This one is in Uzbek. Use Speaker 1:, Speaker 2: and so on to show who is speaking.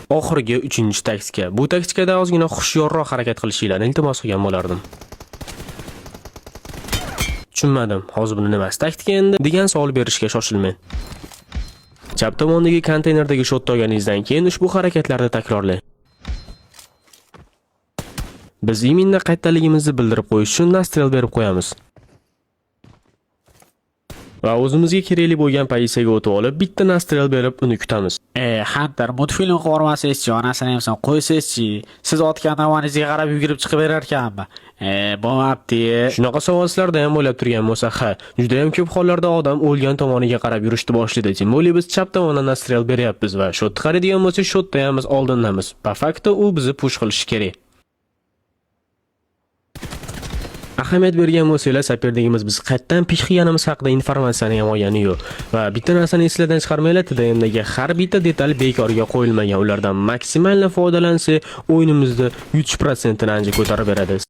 Speaker 1: Oxirgi 3-taktika. Bu taktikada ozgina xushyorroq harakat qilishinglarni iltimos qilgan bo'lardim. Tushunmadim. Hozir buni nimasi taktika endi degan savol berishga shoshilmang. Chap tomondagi konteynerdagi shotni olganingizdan keyin ushbu harakatlarni takrorlang. Biz iminda qaytaligimizni bildirib qo'yish uchun nastrel berib qo'yamiz. Va o'zimizga kerakli bo'lgan pozitsiyaga o'tib olib, bitta nastrel berib uni kutamiz.
Speaker 2: Hunter, multfilm ko'rmasangiz-chi, onasini ham qo'ysangiz-chi. Siz otgan tomoningizga qarab yugurib chiqib berar ekanmi? Bo'lmabdi.
Speaker 1: Shunaqa savollarda ham o'ylab turgan bo'lsa, juda ham ko'p hollarda odam o'lgan tomoniga qarab yurishni boshlaydi. Tim bo'li biz chap tomondan nastrel beryapmiz va shot qaraydigan bo'lsak, shotda ham biz oldindamiz. Po fakti u bizni push qilishi kerak. Ahamiyat bergan bo'lsanglar, saperdagimiz biz qayerdan pish qilganimiz haqida informatsiyani ham olgani yo'q. Va bitta narsani eslardan chiqarmanglar, TDMdagi har bitta detal bekorga qo'yilmagan. Ulardan maksimal foydalansa, o'yinimizda 3% ni ancha ko'tarib beradi.